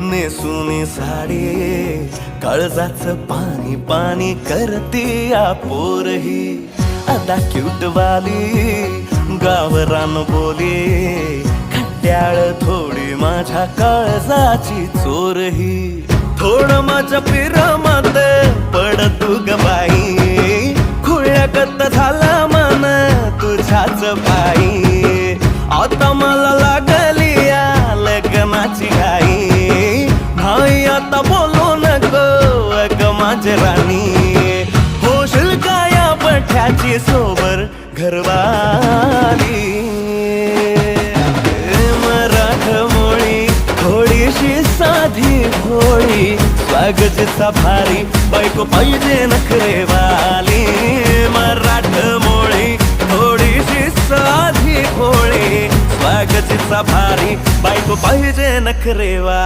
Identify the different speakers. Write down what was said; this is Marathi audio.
Speaker 1: नेसुनी साडी काळजाच पाणी पाणी करते या पोरही अदा क्यूट वाली गावरान बोली खट्याळ थोडी माझ्या काळजाची चोरही थोड माझ्या पिरामात पड तू ग बाई खुळ्यागत झाला मन तुझ्याच बाई आता मला लागली या लग्नाची घाई भाई आता बोलू नको अग माझी राणी होशील का या पठ्याची सोबर घरवाली मराठमोळी थोडीशी साधी भोळी स्वागताचा भारी बायको पाहिजे नखरेवाली मराठमोळी थोडीशी साधी भोळी स्वागताचा भारी बायको पाहिजे नखरेवाली